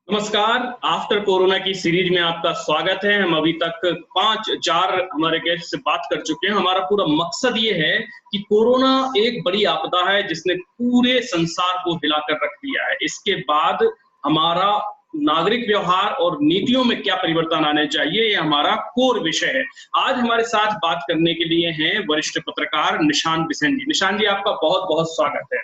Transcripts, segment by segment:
नमस्कार। After corona की series में आपका स्वागत है। हम अभी तक 5-4 हमारे गेस्ट से बात कर चुके हैं। हमारा पूरा मकसद ये है कि कोरोना एक बड़ी आपदा है जिसने पूरे संसार को हिलाकर रख दिया है। इसके बाद हमारा नागरिक व्यवहार और नीतियों में क्या परिवर्तन आने चाहिए, ये हमारा कोर विषय है। आज हमारे साथ बात करने के लिए हैं वरिष्ठ पत्रकार निशांत बिसेन जी। निशांत जी, आपका बहुत-बहुत स्वागत है।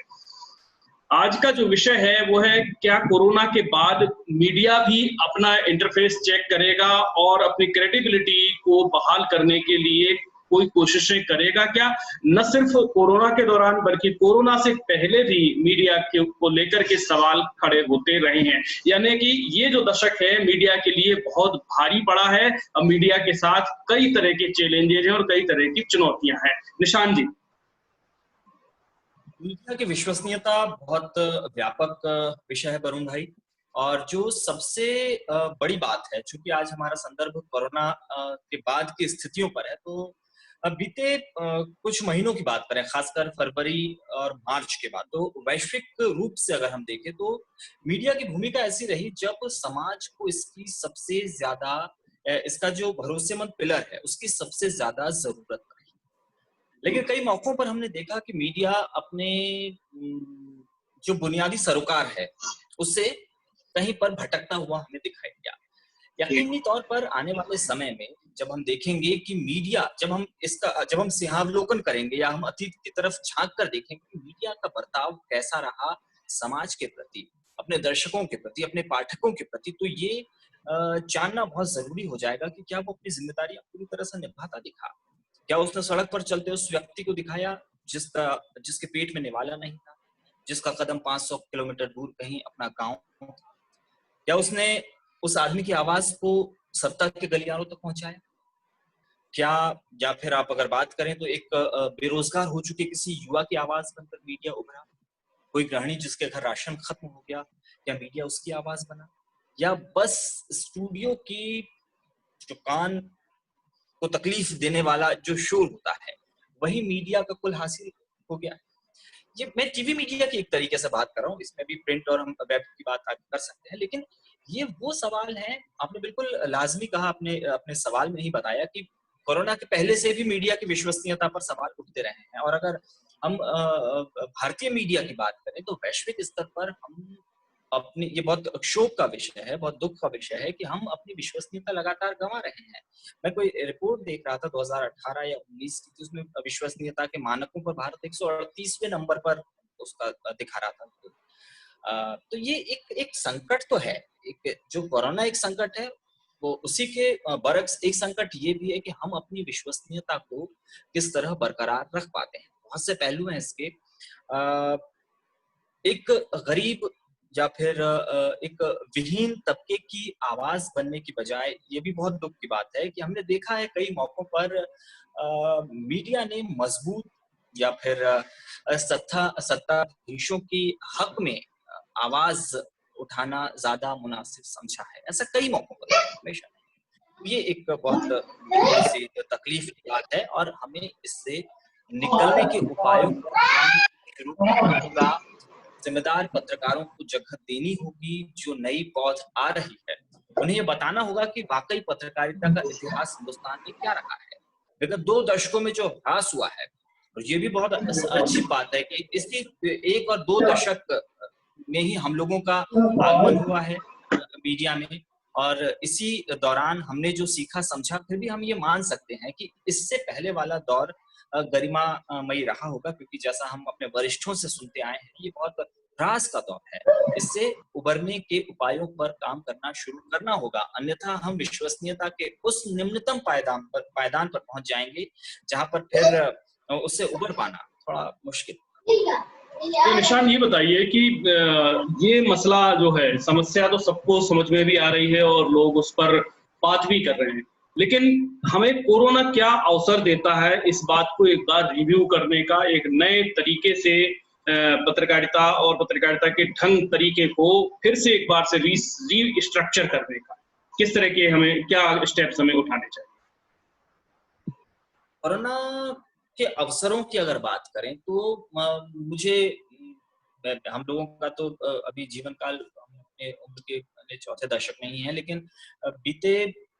आज का जो विषय है वो है, क्या कोरोना के बाद मीडिया भी अपना इंटरफेस चेक करेगा और अपनी क्रेडिबिलिटी को बहाल करने के लिए कोई कोशिशें करेगा क्या? न सिर्फ कोरोना के दौरान बल्कि कोरोना से पहले भी मीडिया को लेकर के सवाल खड़े होते रहे हैं। यानी कि ये जो दशक है मीडिया के लिए बहुत भारी पड़ा है। अब मीडिया के साथ कई तरह के चैलेंजेस हैं और कई तरह की चुनौतियां हैं। निशांत जी। मीडिया की विश्वसनीयता बहुत व्यापक विषय है वरुण भाई। और जो सबसे बड़ी बात है, चूंकि आज हमारा संदर्भ कोरोना के बाद की स्थितियों पर है, तो बीते कुछ महीनों की बात करें, खासकर फरवरी और मार्च के बाद, तो वैश्विक रूप से अगर हम देखें तो मीडिया की भूमिका ऐसी रही जब समाज को इसकी सबसे ज्यादा इसका जो भरोसेमंद पिलर है उसकी सबसे ज्यादा जरूरत रही। लेकिन कई मौकों पर हमने देखा कि मीडिया अपने जो बुनियादी सरोकार है उससे कहीं पर भटकता हुआ हमें दिखाई दिया। यकीनी तौर पर आने वाले समय में जब हम देखेंगे कि मीडिया, जब हम सिंहावलोकन करेंगे या हम अतीत की तरफ झांक कर देखेंगे कि मीडिया का बर्ताव कैसा रहा समाज के प्रति, अपने दर्शकों के प्रति, अपने पाठकों के प्रति, तो ये जानना बहुत जरूरी हो जाएगा कि क्या वो अपनी जिम्मेदारियां पूरी तरह से निभाता दिखा। क्या उसने सड़क पर चलते उस व्यक्ति को दिखाया जिसके पेट में निवाला नहीं था, जिसका कदम 500 किलोमीटर दूर कहीं अपना गांव था? क्या उसने उस आदमी की आवाज को सत्ता के गलियारों तक पहुंचाया? क्या, या फिर आप अगर बात करें तो एक बेरोजगार हो चुके किसी युवा की आवाज बनकर मीडिया उभरा? कोई गृहिणी जिसके घर राशन खत्म हो गया, क्या मीडिया उसकी आवाज बना? या बस स्टूडियो की जो कान को तकलीफ देने वाला जो शोर होता है वही मीडिया का कुल हासिल हो गया? ये मैं टीवी मीडिया की एक तरीके से बात कर रहा हूँ, इसमें भी प्रिंट और हम वेब की बात आगे कर सकते हैं, लेकिन ये वो सवाल है। आपने बिल्कुल लाजमी कहा, अपने अपने सवाल में ही बताया कि कोरोना के पहले से भी मीडिया की विश्वसनीयता पर सवाल उठते रहे हैं। और अगर हम भारतीय मीडिया की बात करें तो वैश्विक स्तर पर हम अपनी, ये बहुत शोक का विषय है, बहुत दुख का विषय है कि हम अपनी विश्वसनीयता लगातार गंवा रहे हैं। मैं कोई रिपोर्ट देख रहा था 2018 या 19 की, उसमें विश्वसनीयता के मानकों पर भारत 138वें नंबर पर उसका दिखा रहा था। तो ये एक संकट तो है। एक जो कोरोना एक संकट है, वो उसी के बरक्स एक संकट ये भी है कि हम अपनी विश्वसनीयता को किस तरह बरकरार रख पाते हैं। बहुत से पहलू हैं इसके। एक गरीब या फिर एक विहीन तबके की आवाज बनने की बजाय, ये भी बहुत दुख की बात है कि हमने देखा है कई मौकों पर मीडिया ने मजबूत या फिर सत्ताधीशों की हक में आवाज उठाना ज्यादा मुनासिब समझा है। ऐसा कई मौकों पर हमेशा। ये एक बहुत थोड़ी सी तकलीफ की बात है और हमें इससे निकलने के उपायों पर काम शुरू करना होगा। जिम्मेदार पत्रकारों को जगह देनी होगी। जो नई पौध आ रही है उन्हें ये बताना होगा कि वाकई पत्रकारिता का इतिहास हिंदुस्तान में क्या रहा है। विगत 2 दशकों में जो ह्रास हुआ है, और ये भी बहुत अच्छी बात है कि इसी 1 और 2 दशक में ही हम लोगों का आगमन हुआ है मीडिया में। और इसी दौरान हमने जो सीखा समझा, फिर भी हम ये मान सकते हैं कि इससे पहले वाला दौर गरिमामयी रहा होगा, क्योंकि जैसा हम अपने वरिष्ठों से सुनते आए हैं, ये बहुत ह्रास का दौर है। इससे उबरने के उपायों पर काम करना शुरू करना होगा, अन्यथा हम विश्वसनीयता के उस निम्नतम पायदान पर पहुंच जाएंगे जहां पर फिर उससे उबर पाना थोड़ा मुश्किल। तो निशान, ये बताइए कि ये मसला जो है, समस्या तो सबको समझ में भी आ रही है और लोग उस पर बात भी कर रहे हैं, लेकिन हमें कोरोना क्या अवसर देता है इस बात को एक बार रिव्यू करने का, एक नए तरीके से पत्रकारिता और पत्रकारिता के ढंग तरीके को फिर से एक बार से रीस्ट्रक्चर करने का, किस तरह के हमें क्या स्टेप्स हमें उठाने चाहिए? कोरोना के अवसरों की अगर बात करें तो मुझे हम लोगों का तो अभी जीवन काल, हम अपने उम्र के अपने चौथे दशक में ही हैं, लेकिन बीते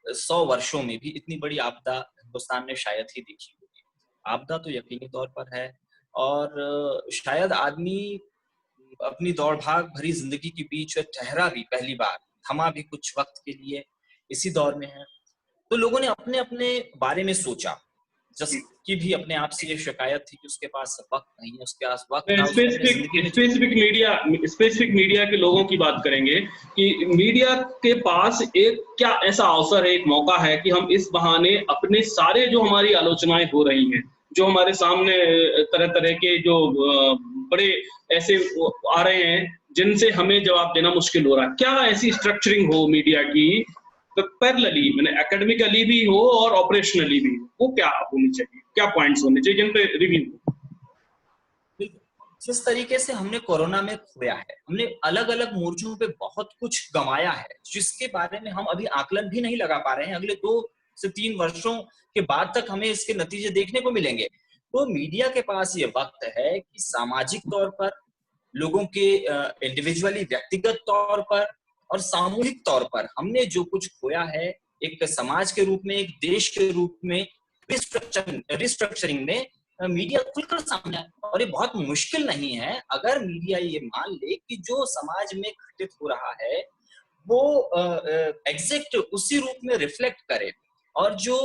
100 वर्षों में भी इतनी बड़ी आपदा हिंदुस्तान ने शायद ही देखी होगी। आपदा तो यकीनी तौर पर है, और शायद आदमी अपनी दौड़-भाग भरी ज़िंदगी के बीच ठहरा भी पहली बार, थमा भी कुछ वक़्त के लिए इसी दौर में है। तो लोगों ने अपने-अपने बारे में सोचा, जिसकी भी अपने आप से ये शिकायत थी कि उसके पास वक़्त नहीं है, उसके पास वक़्त था, उसने अपनी ज़िंदगी स्पेसिफिक में जो स्पेसिफिक मीडिया के लोगों की बात करेंगे कि मीडिया के पास एक क्या ऐसा अवसर है, एक मौका है कि हम इस बहाने अपने सारे जो हमारी आलोचनाएँ हो रही हैं, जो हमारे सामने तरह-तरह के जो बड़े ऐसे वो आ रहे हैं, जिनसे हमें जवाब देना मुश्किल हो रहा है। क्या ऐसी स्ट्रक्चरिंग हो मीडिया की पैरेलली, माने एकेडमिकली भी हो और ऑपरेशनली भी हो, वो क्या होनी चाहिए? क्या पॉइंट्स होने चाहिए जिन पे रिव्यू हो? जिस तरीके से हमने कोरोना में खोया है, हमने अलग-अलग मोर्चों पे बहुत कुछ गँवाया है, जिसके बारे में हम अभी आकलन भी नहीं लगा पा रहे हैं। अगले 2 से 3 वर्षों के बाद तक हमें इसके नतीजे देखने को मिलेंगे। तो मीडिया के पास ये वक़्त है कि सामाजिक तौर पर, लोगों के इंडिविजुअली व्यक्तिगत तौर पर और सामूहिक तौर पर हमने जो कुछ खोया है, एक समाज के रूप में, एक देश के रूप में, रिस्ट्रक्चरिंग में मीडिया खुलकर सामने आए। और ये बहुत मुश्किल नहीं है अगर मीडिया ये मान ले कि जो समाज में घटित हो रहा है वो एग्जैक्ट उसी रूप में रिफ्लेक्ट करे, और जो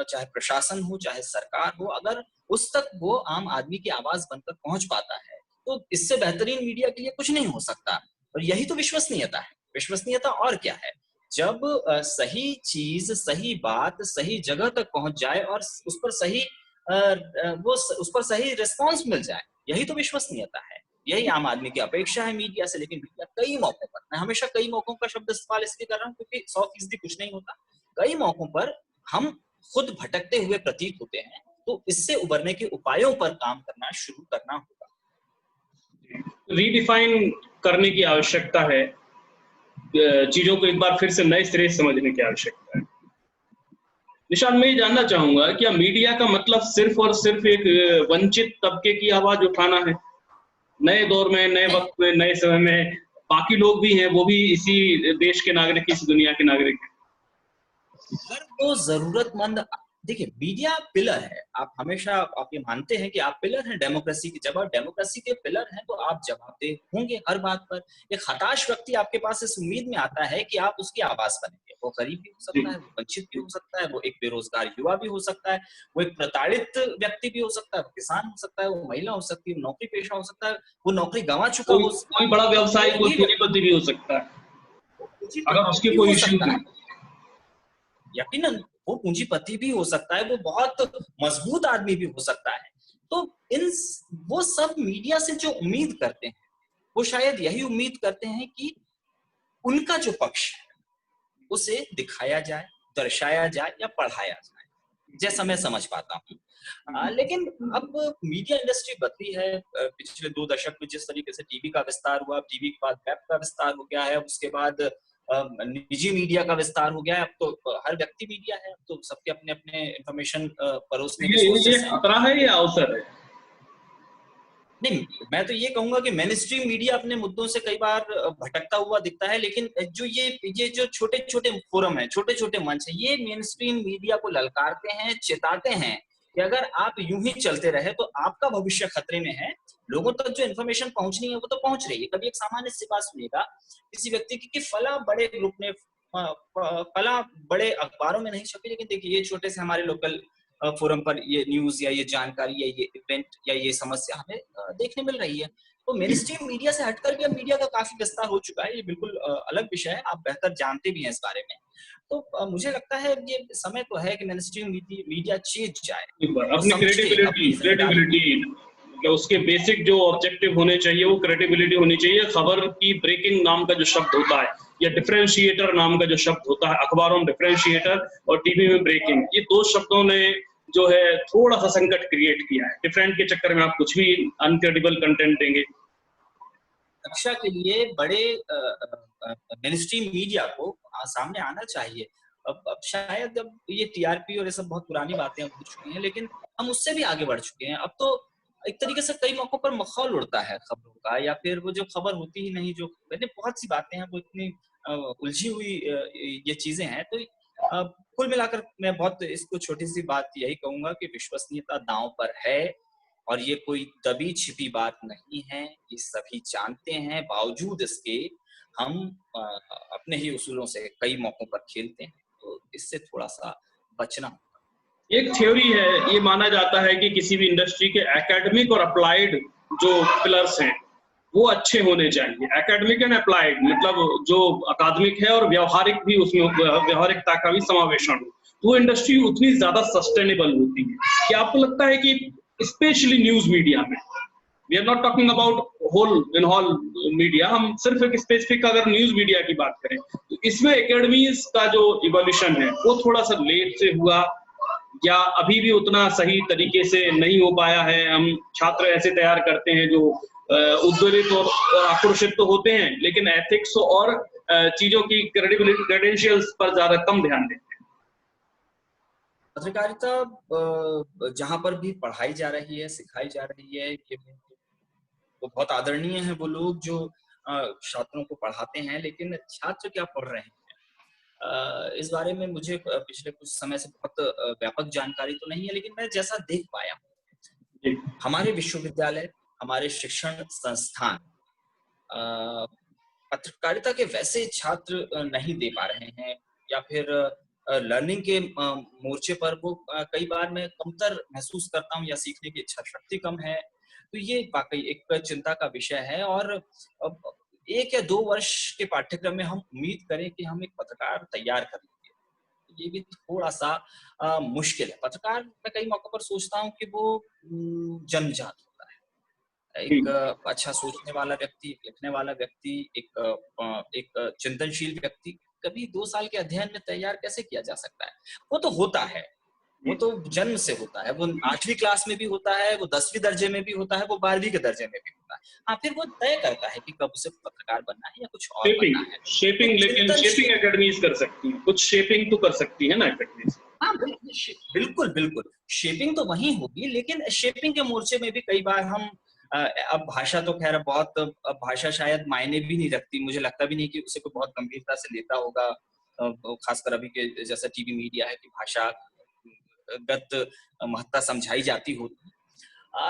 चाहे प्रशासन हो चाहे सरकार हो, अगर उस तक वो आम आदमी की आवाज बनकर पहुंच पाता है, तो इससे बेहतरीन मीडिया के लिए कुछ नहीं हो सकता। और यही तो विश्वसनीयता है। विश्वसनीयता और क्या है? जब सही चीज, सही बात सही जगह तक पहुंच जाए और उस पर सही उस पर सही रिस्पॉन्स मिल जाए, यही तो विश्वसनीयता है। यही आम आदमी की अपेक्षा है मीडिया से। लेकिन मीडिया कई मौकों पर, मैं हमेशा कई मौकों का शब्द इस्तेमाल इसलिए कर रहा हूँ क्योंकि 100% कुछ नहीं होता। कई मौकों पर हम खुद भटकते हुए प्रतीत होते हैं, तो इससे उबरने के उपायों पर काम करना शुरू करना होगा। रीडिफाइन करने की आवश्यकता है, चीजों को एक बार फिर से नए सिरे से समझने की आवश्यकता है। निशान, मैं ये जानना चाहूंगा, क्या मीडिया का मतलब सिर्फ और सिर्फ एक वंचित तबके की आवाज उठाना है? नए दौर में, नए नहीं, वक्त में, नए समय में बाकी लोग भी हैं, वो भी इसी देश के नागरिक, इस दुनिया के नागरिक हैं। हर वो जरूरतमंद, देखिए मीडिया पिलर है। आप हमेशा आप ये मानते हैं कि आप पिलर हैं डेमोक्रेसी के। जब आप डेमोक्रेसी के पिलर हैं तो आप जवाबदेह होंगे हर बात पर। एक हताश व्यक्ति आपके पास इस उम्मीद में आता है कि आप उसकी आवाज बनेंगे। वो गरीब भी हो जी, सकता है, वो वंचित भी हो सकता है, वो एक बेरोजगार युवा भी हो सकता है, वो एक प्रताड़ित व्यक्ति भी हो सकता है, वो किसान हो सकता है, वो महिला हो सकती है, वो नौकरी पेशा हो सकता है, वो नौकरी गंवा चुका कोई हो कोई बड़ा व्यवसायी, कोई कोई व्यक्ति पूंजीपति भी हो सकता है, अगर उसकी भी कोई हो इश्यूज सकता है। है। यकीनन वो पूंजीपति भी हो सकता है, वो बहुत मजबूत आदमी भी हो सकता है। तो इन वो सब मीडिया से जो उम्मीद करते हैं, वो शायद यही उम्मीद करते हैं कि उनका जो पक्ष है उसे दिखाया जाए, दर्शाया जाए या पढ़ाया जाए, जैसा मैं समझ पाता हूँ। लेकिन अब मीडिया इंडस्ट्री बदली है। पिछले 2 दशक में जिस तरीके से टीवी का विस्तार हुआ, टीवी के बाद वेब का विस्तार हो गया है, उसके बाद निजी मीडिया का विस्तार हो गया है। अब तो हर व्यक्ति मीडिया है, अब तो सबके अपने-अपने इंफॉर्मेशन परोसने के ये सोर्सेस हैं। खतरा है या अवसर है? नहीं, मैं तो ये कहूंगा कि मेन स्ट्रीम मीडिया अपने मुद्दों से कई बार भटकता हुआ दिखता है, लेकिन जो ये जो छोटे-छोटे फोरम है, छोटे-छोटे मंच है, ये मेन स्ट्रीम मीडिया को ललकारते हैं, चेताते हैं कि अगर आप यूं ही चलते रहे तो आपका भविष्य खतरे में है। लोगों तक जो इन्फॉर्मेशन पहुंचनी है वो तो पहुंच रही है। कभी एक सामान्य सी बात सुनिएगा किसी व्यक्ति की कि फला बड़े ग्रुप ने फला बड़े अखबारों में नहीं छपी, लेकिन देखिए ये छोटे से हमारे लोकल फोरम पर ये न्यूज या ये जानकारी या ये इवेंट या ये समस्या हमें देखने मिल रही है। तो मेन स्ट्रीम मीडिया से हटकर भी अब मीडिया का काफी विस्तार हो चुका है। ये बिल्कुल अलग विषय है, आप बेहतर जानते भी हैं इस बारे में। तो मुझे लगता है ये समय तो है कि मेन स्ट्रीम मीडिया चेंज जाए एक बार और अपनी समझे अपनी जिम्मेदारी। क्रेडिबिलिटी, उसके बेसिक जो ऑब्जेक्टिव होने चाहिए वो क्रेडिबिलिटी होनी चाहिए। खबर की ब्रेकिंग नाम का जो शब्द होता है या डिफरेंशिएटर नाम का जो शब्द होता है, अखबारों में डिफरेंशिएटर और टीवी में ब्रेकिंग, ये 2 शब्दों ने जो है थोड़ा सा संकट क्रिएट किया है। डिफरेंट के चक्कर में आप कुछ भी अनक्रेडिबल कंटेंट देंगे। रक्षा के लिए बड़े मेन स्ट्रीम मीडिया को सामने आना चाहिए। अब शायद अब ये टीआरपी और ये सब बहुत पुरानी बातें हो चुकी हैं, लेकिन हम उससे भी आगे बढ़ चुके हैं। अब तो एक तरीके से कई मौकों पर मखौल उड़ता है खबरों का, या फिर वो जो खबर होती ही नहीं, जो मैंने बहुत सी बातें हैं वो इतनी उलझी हुई ये चीजें हैं। तो कुल मिलाकर मैं बहुत इसको छोटी सी बात यही कहूंगा कि विश्वसनीयता दांव पर है, और ये कोई दबी छिपी बात नहीं है, ये सभी जानते हैं। बावजूद इसके हम अपने ही उसूलों से कई मौकों पर खेलते हैं, तो इससे थोड़ा सा बचना। एक थ्योरी है, ये माना जाता है कि किसी भी इंडस्ट्री के एकेडमिक और अप्लाइड जो पिलर्स हैं वो अच्छे होने चाहिए। एकेडमिक एंड अप्लाइड मतलब जो अकादमिक है और व्यवहारिक भी, उसमें व्यवहारिकता का भी समावेशन हो, तो वो इंडस्ट्री उतनी ज्यादा सस्टेनेबल होती है। क्या आपको लगता है कि स्पेशली न्यूज मीडिया में, we are not talking about whole in whole media, हम सिर्फ एक स्पेसिफिक अगर न्यूज मीडिया की बात करें तो इसमें एकेडमीज का जो इवोल्यूशन है वो थोड़ा सा लेट से हुआ, या अभी भी उतना सही तरीके से नहीं हो पाया है? हम छात्र ऐसे तैयार करते हैं जो उद्वेलित और आक्रोशित तो होते हैं, लेकिन एथिक्स और चीजों की क्रेडिबिलिटी, क्रेडेंशियल्स पर ज्यादा कम ध्यान देते हैं। पत्रकारिता जहां पर भी पढ़ाई जा रही है, सिखाई जा रही है, ये वो बहुत आदरणीय है वो लोग जो छात्रों को पढ़ाते हैं, लेकिन छात्र क्या पढ़ रहे हैं इस बारे में मुझे पिछले कुछ समय से बहुत व्यापक जानकारी तो नहीं है, लेकिन मैं जैसा देख पाया हूँ, हमारे विश्वविद्यालय, हमारे शिक्षण संस्थान पत्रकारिता के वैसे छात्र नहीं दे पा रहे हैं, या फिर लर्निंग के मोर्चे पर वो कई बार मैं कमतर महसूस करता हूँ, या सीखने की इच्छा शक्ति कम है। तो ये वाकई एक चिंता का विषय है, और 1 या 2 वर्ष के पाठ्यक्रम में हम उम्मीद करें कि हम एक पत्रकार तैयार कर लेंगे, ये भी थोड़ा सा मुश्किल है। पत्रकार मैं कई मौकों पर सोचता हूँ कि वो जन्मजात होता है, एक अच्छा सोचने वाला व्यक्ति, लिखने वाला व्यक्ति, एक चिंतनशील व्यक्ति कभी 2 साल के अध्ययन में तैयार कैसे किया जा सकता है? वो तो होता है, वो तो जन्म से होता है, वो 8वीं क्लास में भी होता है, वो 10वीं दर्जे में भी होता है, वो 12वीं के दर्जे में भी होता है। हाँ, फिर वो तय करता है कि कब उसे पत्रकार बनना है या कुछ और बनना है। शेपिंग, लेकिन शेपिंग एकेडमीज कर सकती है, कुछ शेपिंग तो कर सकती है ना एकेडमीज। हाँ बिल्कुल बिल्कुल, शेपिंग तो वही होगी, लेकिन शेपिंग के मोर्चे में भी कई बार हम अब भाषा तो खैर बहुत, अब भाषा शायद मायने भी नहीं रखती, मुझे लगता भी नहीं कि उसे कोई बहुत गंभीरता से लेता होगा, खासकर अभी के जैसा टीवी मीडिया है कि भाषा गत महत्ता समझाई जाती होती,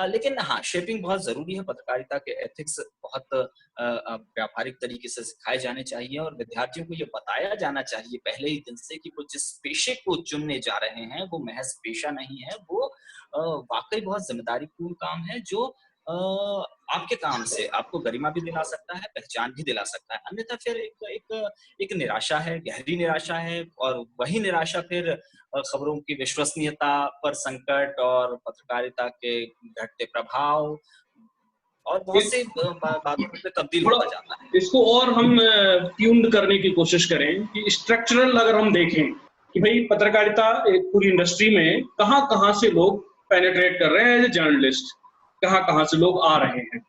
लेकिन हाँ, शेपिंग बहुत जरूरी है। पत्रकारिता के एथिक्स बहुत व्यावहारिक तरीके से सिखाए जाने चाहिए, और विद्यार्थियों को ये बताया जाना चाहिए पहले ही दिन से कि वो जिस पेशे को चुनने जा रहे हैं वो महज पेशा नहीं है, वो वाकई बहुत जिम्मेदारीपूर्ण काम है, जो आपके काम से आपको गरिमा भी दिला सकता है, पहचान भी दिला सकता है। अन्यथा फिर एक निराशा है, गहरी निराशा है, और वही निराशा फिर खबरों की विश्वसनीयता पर संकट और पत्रकारिता के घटते प्रभाव और बहुत से बातों में तब्दील होता जाता है। इसको और हम ट्यून्ड करने की कोशिश करें कि स्ट्रक्चरल अगर हम देखें कि भाई पत्रकारिता एक पूरी इंडस्ट्री में कहाँ से लोग पेनिट्रेट कर रहे हैं एज ए जर्नलिस्ट, कहाँ से लोग आ रहे हैं,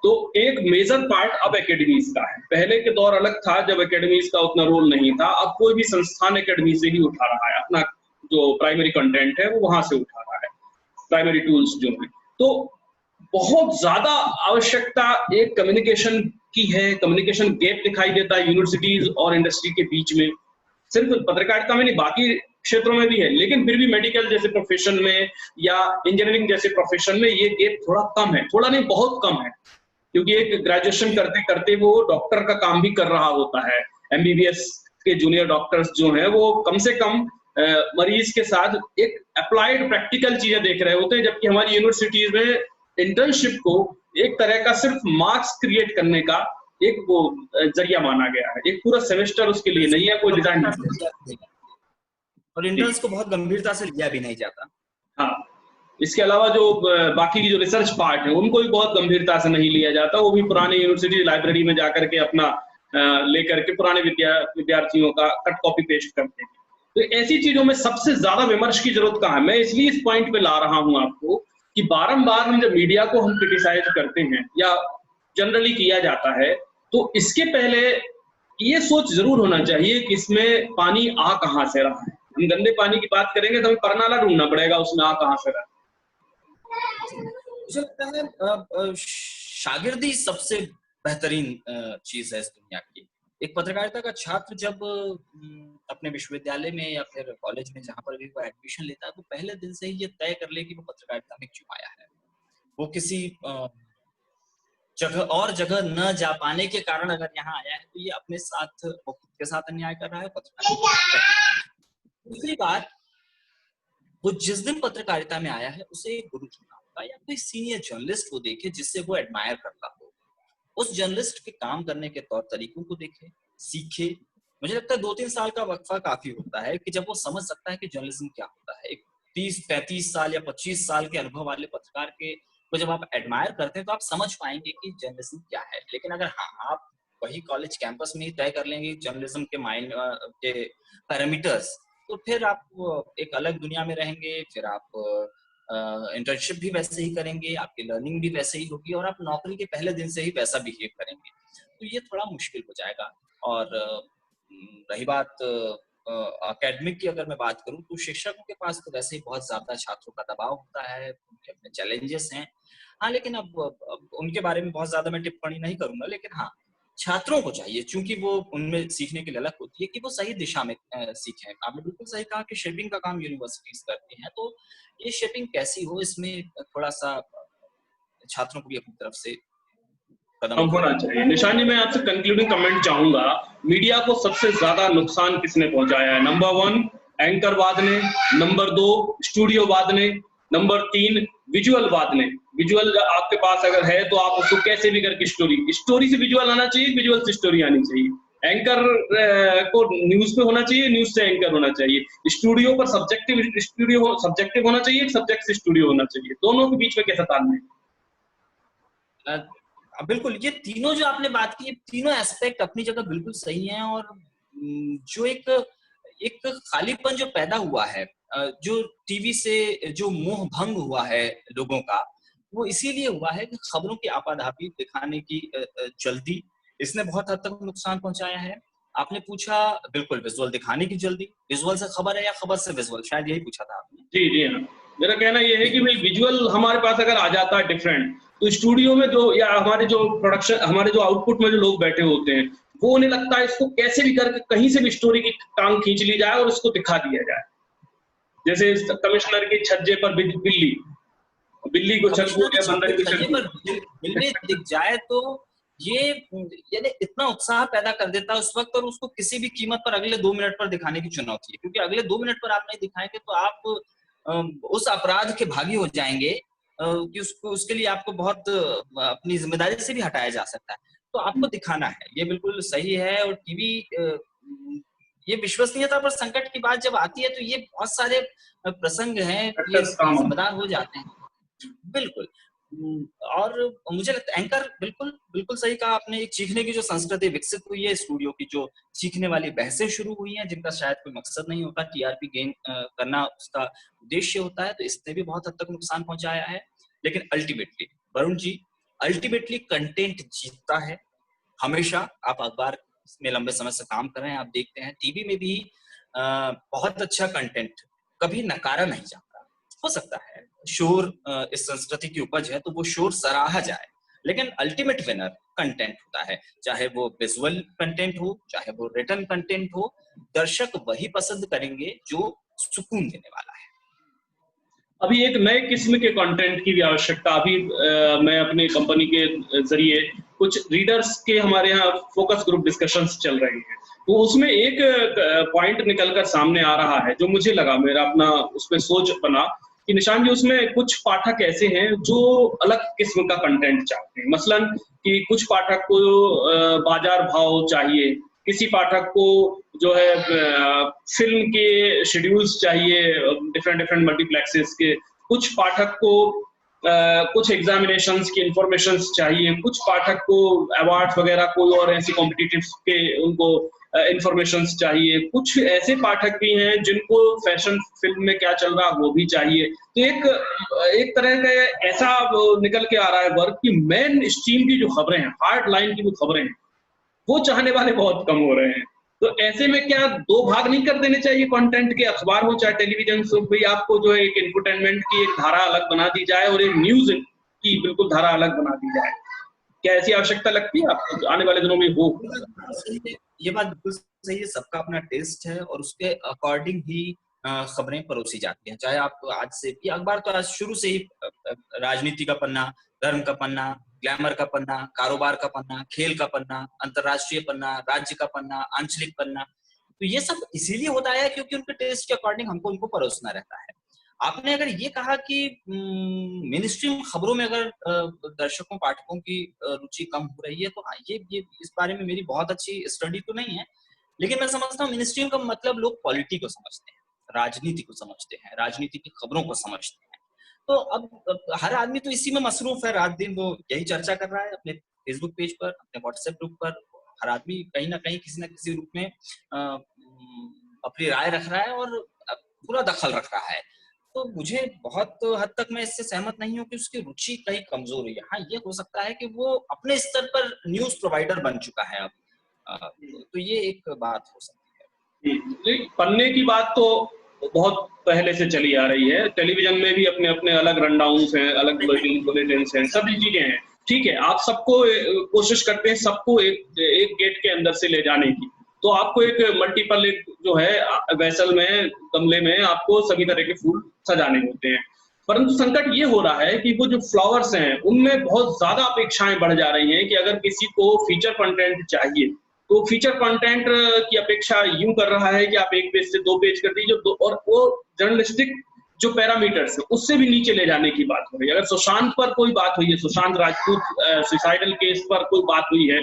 तो एक मेजर पार्ट अब एकेडमीज का है। पहले के दौर अलग था जब एकेडमीज का उतना रोल नहीं था, अब कोई भी संस्थान एकेडमी से ही उठा रहा है, अपना जो प्राइमरी कंटेंट है वो वहां से उठा रहा है, प्राइमरी टूल्स जो है। तो बहुत ज्यादा आवश्यकता एक कम्युनिकेशन की है, कम्युनिकेशन गैप दिखाई देता है यूनिवर्सिटीज और इंडस्ट्री के बीच में, सिर्फ पत्रकारिता में नहीं बाकी क्षेत्रों में भी है, लेकिन फिर भी मेडिकल जैसे प्रोफेशन में या इंजीनियरिंग जैसे प्रोफेशन में ये गैप थोड़ा कम है, थोड़ा नहीं बहुत कम है, क्योंकि एक ग्रेजुएशन करते करते वो डॉक्टर का काम भी कर रहा होता है। एमबीबीएस के जूनियर डॉक्टर्स जो हैं वो कम से कम मरीज के साथ एक अप्लाइड प्रैक्टिकल चीजें देख रहे होते हैं, जबकि हमारी यूनिवर्सिटीज में इंटर्नशिप को एक तरह का सिर्फ मार्क्स क्रिएट करने का एक वो जरिया माना गया है, एक पूरा सेमेस्टर उसके लिए नहीं है, कोई डिजाइन नहीं, और इंटर्न्स को बहुत गंभीरता से लिया भी नहीं जाता। हाँ, इसके अलावा जो बाकी की जो रिसर्च पार्ट है उनको भी बहुत गंभीरता से नहीं लिया जाता, वो भी पुराने यूनिवर्सिटी लाइब्रेरी में जाकर के अपना लेकर के पुराने विद्यार्थियों का कट कॉपी पेस्ट करते हैं। तो ऐसी चीजों में सबसे ज्यादा विमर्श की जरूरत कहाँ है? मैं इसलिए इस पॉइंट पे ला रहा हूं आपको कि बारंबार हम जब मीडिया को हम क्रिटिसाइज करते हैं या जनरली किया जाता है, तो इसके पहले ये सोच जरूर होना चाहिए कि इसमें पानी आ कहां से रहा है। हम गंदे पानी की बात करेंगे तो हमें परनाला ढूंढना पड़ेगा उसमें आ कहां से रहा है। मुझे लगता है शागिर्दी सबसे बेहतरीन चीज है इस दुनिया की। एक पत्रकारिता का छात्र जब अपने विश्वविद्यालय में या फिर कॉलेज में जहां पर भी वो एडमिशन लेता है, तो पहले दिन से ही ये तय कर ले कि वो पत्रकारिता में क्यों आया है। वो किसी जगह न जा पाने के कारण अगर यहाँ आया है, तो ये अपने साथ, वो खुद के साथ अन्याय कर रहा है, पत्रकारिता। दूसरी बात, वो जिस दिन पत्रकारिता में आया है उसे एक गुरु चुना होगा या कोई सीनियर जर्नलिस्ट को देखे जिससे वो एडमायर करता हो, उस जर्नलिस्ट के काम करने के तौर तरीकों को देखे, सीखे। मुझे लगता है 2-3 साल का वक्फा काफी होता है कि जब वो समझ सकता है कि जर्नलिज्म क्या होता है। एक 30-35 साल या 25 साल के अनुभव वाले पत्रकार के को जब आप एडमायर करते हैं तो आप समझ पाएंगे कि जर्नलिज्म क्या है। लेकिन अगर हाँ, आप वही कॉलेज कैंपस में ही तय कर लेंगे जर्नलिज्म के माइंड के पैरामीटर्स, तो फिर आप एक अलग दुनिया में रहेंगे। फिर आप इंटर्नशिप भी वैसे ही करेंगे, आपकी लर्निंग भी वैसे ही होगी और आप नौकरी के पहले दिन से ही वैसा बिहेव करेंगे, तो ये थोड़ा मुश्किल हो जाएगा। और रही बात एकेडमिक की, अगर मैं बात करूं तो शिक्षकों के पास तो वैसे ही बहुत ज्यादा छात्रों का दबाव होता है, उनके अपने चैलेंजेस हैं। हाँ, लेकिन अब उनके बारे में बहुत ज्यादा मैं टिप्पणी नहीं करूंगा, लेकिन हाँ, छात्रों को चाहिए, चूंकि वो उनमें सीखने की ललक होती है, कि वो सही दिशा में सीखें। आपने बिल्कुल सही कहा कि शेपिंग का काम यूनिवर्सिटीज करती हैं, तो ये शेपिंग कैसी हो, इसमें थोड़ा सा छात्रों को भी अपनी तरफ से कदम होना चाहिए। निशान जी, मैं आपसे कंक्लूडिंग कमेंट चाहूंगा, मीडिया को सबसे ज्यादा नुकसान किसने पहुंचाया है? नंबर 1 एंकरवाद ने, नंबर 2 स्टूडियोवाद ने, नंबर 3 विजुअलवाद ने। विजुअल आपके पास अगर है तो आप उसको कैसे भी करके स्टोरी से विजुअल आना चाहिए, विजुअल से स्टोरी आनी चाहिए। एंकर को न्यूज पे होना चाहिए, न्यूज से एंकर होना चाहिए। स्टूडियो पर सब्जेक्टिव होना चाहिए, सब्जेक्ट से स्टूडियो होना चाहिए। दोनों के बीच में कैसा तालमेल? बिल्कुल, ये तीनों जो आपने बात की, तीनों एस्पेक्ट अपनी जगह बिल्कुल सही हैं। और जो एक खालीपन जो पैदा हुआ है, जो टीवी से जो मोह भंग हुआ है लोगों का, वो इसीलिए हुआ है कि खबरों की आपाधापी दिखाने की जल्दी, इसने बहुत हद तक नुकसान पहुंचाया है। आपने पूछा, बिल्कुल विजुअल दिखाने की जल्दी, विजुअल से खबर है या खबर से विजुअल, शायद यही पूछा था आपने। जी जी हाँ, मेरा कहना यह है कि भाई विजुअल हमारे पास अगर आ जाता है डिफरेंट, तो स्टूडियो में जो या हमारे जो प्रोडक्शन, हमारे जो आउटपुट में जो लोग बैठे होते हैं, वो उन्हें लगता है इसको कैसे भी करके कहीं से भी स्टोरी की टांग खींच ली जाए और इसको दिखा दिया जाए। जैसे कमिश्नर के छज्जे पर बिल्ली को छज्जे या बंदर के छज्जे पर बिल्ली दिख जाए तो ये यानी इतना उत्साह पैदा कर देता है उस वक्त, और उसको किसी भी कीमत पर अगले 2 मिनट पर दिखाने की चुनौती है। क्योंकि अगले 2 मिनट पर आप नहीं दिखाएंगे तो आप उस अपराध के भागी हो जाएंगे कि उसके लिए आपको बहुत अपनी जिम्मेदारी से भी हटाया जा सकता है। तो आपको दिखाना है, ये बिल्कुल सही है। और टीवी, ये विश्वसनीयता पर संकट की बात जब आती है तो ये बहुत सारे प्रसंग हैं, ये जिम्मेदार हो जाते हैं। बिल्कुल। और मुझे लगता है एंकर, बिल्कुल सही कहा आपने। एक सीखने की जो संस्कृति विकसित हुई है, स्टूडियो की जो सीखने वाली बहसें शुरू हुई हैं, जिनका शायद कोई मकसद नहीं होता, टीआरपी गेन करना उसका उद्देश्य होता है, तो इसने भी बहुत हद तक नुकसान पहुंचाया है। लेकिन ultimately Varun ji, ultimately content जीतता है हमेशा। आप अखबार में लंबे समय से काम कर रहे हैं, आप देखते हैं टीवी में भी बहुत अच्छा कंटेंट कभी नकारा नहीं जाता। हो सकता है शोर इस संस्कृति की उपज है तो वो शोर सराहा जाए, लेकिन अल्टीमेट विनर कंटेंट होता है। चाहे वो विजुअल कंटेंट हो, चाहे वो रिटन कंटेंट हो, दर्शक वही पसंद करेंगे जो सुकून देने वाला है। अभी एक नए किस्म के कंटेंट की भी आवश्यकता, अभी मैं अपनी कंपनी के जरिए कुछ रीडर्स के हमारे यहाँ फोकस ग्रुप डिस्कशंस चल रही हैं, तो उसमें एक पॉइंट निकलकर सामने आ रहा है जो मुझे लगा, मेरा अपना उसमें सोच बना कि निशान जी, उसमें कुछ पाठक ऐसे हैं जो अलग किस्म का कंटेंट चाहते हैं। मसलन कि कुछ पाठक को बाजार भाव चाहिए, किसी पाठक को जो है फिल्म के शेड्यूल्स चाहिए डिफरेंट मल्टीप्लेक्सेस के, कुछ पाठक को कुछ एग्जामिनेशंस की इंफॉर्मेशंस चाहिए, कुछ पाठक को अवार्ड्स वगैरह कोई और ऐसी कॉम्पिटिटिव्स के उनको इंफॉर्मेशंस चाहिए, कुछ ऐसे पाठक भी हैं जिनको फैशन फिल्म में क्या चल रहा है वो भी चाहिए। तो एक तरह का ऐसा निकल के आ रहा है वर्क कि मेन स्ट्रीम की जो खबरें हैं, हार्ड लाइन की जो खबरें हैं, वो चाहने वाले बहुत कम हो रहे हैं। तो ऐसे में क्या 2 भाग नहीं कर देने चाहिए कंटेंट के? अखबार हो चाहे टेलीविजन हो, भाई आपको जो है एक इंफोटेनमेंट की एक धारा अलग बना दी जाए और एक न्यूज की बिल्कुल धारा अलग बना दी जाए। क्या ऐसी आवश्यकता लगती है आपको आने वाले दिनों में हो? ये बात बिल्कुल सही है, सबका अपना टेस्ट है और उसके अकॉर्डिंग ही खबरें परोसी जाती हैं। चाहे आप आज से, ये अखबार तो आज शुरू से ही राजनीति का पन्ना, धर्म का पन्ना, ग्लैमर का पन्ना, कारोबार का पन्ना, खेल का पन्ना, अंतरराष्ट्रीय पन्ना, राज्य का पन्ना, आंचलिक पन्ना, तो ये सब इसीलिए होता है क्योंकि उनके टेस्ट के अकॉर्डिंग हमको उनको परोसना रहता है। आपने अगर ये कहा कि मेन स्ट्रीम खबरों में अगर दर्शकों पाठकों की रुचि कम हो रही है, तो हाँ, ये इस बारे में मेरी बहुत अच्छी स्टडी तो नहीं है, लेकिन मैं समझता हूँ मेन स्ट्रीम का मतलब लोग पॉलिटी को समझते हैं, राजनीति को समझते हैं, राजनीति की खबरों को समझते हैं। तो अब हर आदमी तो इसी में मसरूफ है, रात दिन वो यही चर्चा कर रहा है अपने फेसबुक पेज पर, अपने व्हाट्सएप ग्रुप पर। हर आदमी कहीं ना कहीं किसी न किसी रूप में अपनी राय रख रहा है और पूरा दखल रख रहा है। तो मुझे बहुत हद तक मैं इससे सहमत नहीं हूँ कि उसकी रुचि कहीं कमजोर हुई है। हाँ, ये हो सकता है कि वो अपने स्तर पर न्यूज प्रोवाइडर बन चुका है अब, तो ये एक बात हो सकती है। पन्ने की बात तो बहुत पहले से चली आ रही है, टेलीविजन में भी अपने अपने अलग रनडाउन्स हैं, अलग बुलेटिन हैं, सभी चीजें हैं। ठीक है, आप सबको कोशिश करते हैं सबको एक गेट के अंदर से ले जाने की, तो आपको एक मल्टीपल जो है वेसल में, गमले में आपको सभी तरह के फूल सजाने होते हैं। परंतु संकट ये हो रहा है कि वो जो फ्लावर्स हैं उनमें बहुत ज्यादा अपेक्षाएं बढ़ जा रही हैं कि अगर किसी को फीचर कंटेंट चाहिए तो फीचर कंटेंट की अपेक्षा यूं कर रहा है कि आप 1 पेज से 2 पेज कर दीजिए, और वो जर्नलिस्टिक जो पैरामीटर्स है उससे भी नीचे ले जाने की बात हो रही है। अगर सुशांत पर कोई बात हुई है, सुशांत राजपूत सुसाइडल केस पर कोई बात हुई है,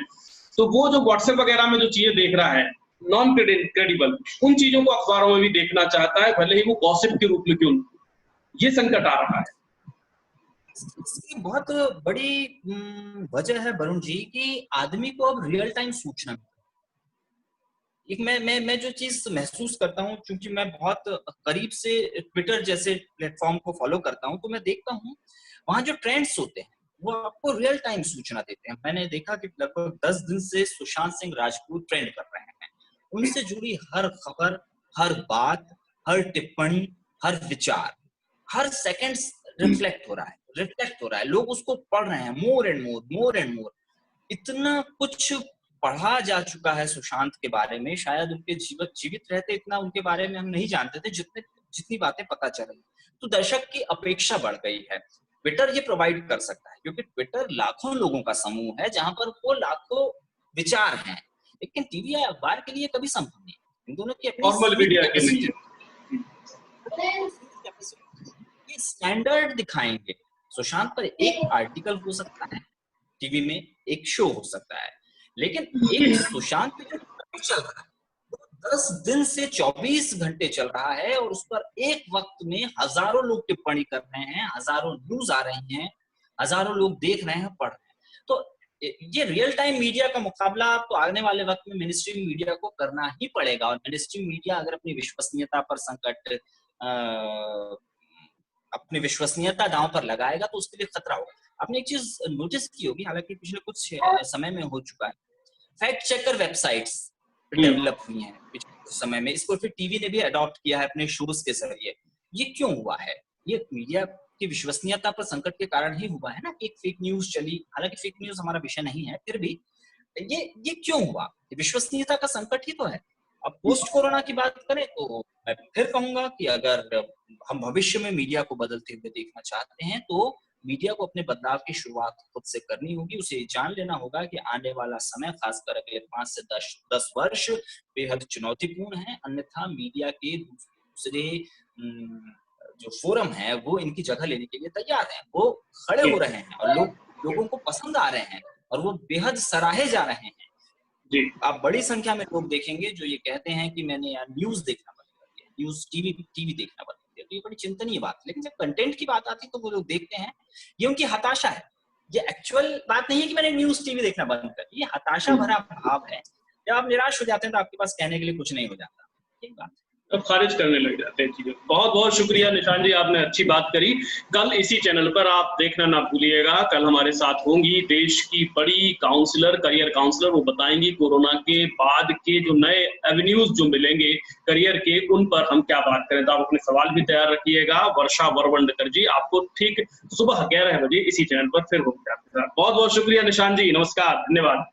तो वो जो व्हाट्सएप वगैरह में जो चीजें देख रहा है नॉन क्रेडिबल, उन चीजों को अखबारों में भी देखना चाहता है, भले ही वो गॉसिप के रूप में क्यों। ये संकट आ रहा है। इसकी बहुत बड़ी वजह है वरुण जी कि आदमी को अब रियल टाइम सूचना, एक मैं जो चीज महसूस करता हूँ, क्योंकि मैं बहुत करीब से ट्विटर जैसे प्लेटफॉर्म को फॉलो करता हूँ, तो मैं देखता हूँ वहां जो ट्रेंड्स होते हैं वो आपको रियल टाइम सूचना देते हैं। मैंने देखा कि लगभग 10 दिन से सुशांत सिंह राजपूत ट्रेंड कर रहे हैं, उनसे जुड़ी हर खबर, हर बात, हर टिप्पणी, हर विचार, हर सेकंड रिफ्लेक्ट हो रहा है, लोग उसको पढ़ रहे हैं, मोर एंड मोर। इतना कुछ पढ़ा जा चुका है सुशांत के बारे में, शायद उनके जीवित रहते इतना उनके बारे में हम नहीं जानते थे जितनी बातें पता चल रही। तो दर्शक की अपेक्षा बढ़ गई है। ट्विटर ये प्रोवाइड कर सकता है क्योंकि ट्विटर लाखों लोगों का समूह है जहां पर वो लाखों विचार हैं, लेकिन टीवी या अखबार के लिए कभी संभव नहीं। इन दोनों की अपनी नॉर्मल मीडिया के लिए ये स्टैंडर्ड दिखाएंगे। सुशांत पर एक आर्टिकल हो सकता है, टीवी में एक शो हो सकता है, लेकिन एक सुशांत पे जो चल रहा है 10 दिन से 24 घंटे चल रहा है और उस पर एक वक्त में हजारों लोग टिप्पणी कर रहे हैं, हजारों न्यूज आ रही हैं, हजारों लोग देख रहे हैं, पढ़ रहे हैं। तो ये रियल टाइम मीडिया का मुकाबला तो आने वाले वक्त में मेन स्ट्रीम मीडिया को करना ही पड़ेगा, और मेन स्ट्रीम मीडिया अगर अपनी विश्वसनीयता पर संकट, अपनी विश्वसनीयता दांव पर लगाएगा तो उसके लिए खतरा होगा। आपने एक चीज नोटिस की होगी, हालांकि पिछले कुछ समय में हो चुका है, फैक्ट चेकर वेबसाइट्स डेवलप हुई हैं पिछले कुछ समय में, इसको फिर टीवी ने भी अडॉप्ट किया है अपने शोज के जरिए। ये क्यों हुआ है? ये मीडिया की विश्वसनीयता पर संकट के कारण ही हुआ है ना। एक फेक न्यूज चली, हालांकि फेक न्यूज हमारा विषय नहीं है, फिर भी ये क्यों हुआ? विश्वसनीयता का संकट ही तो है। अब पोस्ट कोरोना की बात करें तो मैं फिर कहूंगा कि अगर हम भविष्य में मीडिया को बदलते हुए देखना चाहते हैं तो मीडिया को अपने बदलाव की शुरुआत खुद से करनी होगी। उसे जान लेना होगा कि आने वाला समय, खासकर अगले 5 से 10 वर्ष बेहद चुनौतीपूर्ण है, अन्यथा मीडिया के दूसरे जो फोरम है वो इनकी जगह लेने के लिए तैयार है, वो खड़े हो रहे हैं और लोगों को पसंद आ रहे हैं और वो बेहद सराहे जा रहे हैं। जी। आप बड़ी संख्या में लोग देखेंगे जो ये कहते हैं कि मैंने यार न्यूज देखना बंद कर दिया, न्यूज टीवी देखना बंद कर दिया। तो ये बड़ी चिंतनीय बात है, लेकिन जब कंटेंट की बात आती है तो वो लोग देखते हैं। ये उनकी हताशा है, ये एक्चुअल बात नहीं है कि मैंने न्यूज टीवी देखना बंद कर दिया, ये हताशा भरा भाव है। जब आप निराश हो जाते हैं तो आपके पास कहने के लिए कुछ नहीं हो जाता, ये बात है। अब खारिज करने लग जाते हैं चीजें। बहुत बहुत शुक्रिया निशान जी, आपने अच्छी बात करी। कल इसी चैनल पर आप देखना ना भूलिएगा, कल हमारे साथ होंगी देश की बड़ी काउंसलर, करियर काउंसलर। वो बताएंगी कोरोना के बाद के जो नए एवेन्यूज जो मिलेंगे करियर के, उन पर हम क्या बात करें। तो आप अपने सवाल भी तैयार रखिएगा। वर्षा वरवंडकर जी आपको ठीक सुबह 11 बजे इसी चैनल पर फिर होंगे आपके साथ। बहुत बहुत शुक्रिया निशान जी, नमस्कार, धन्यवाद।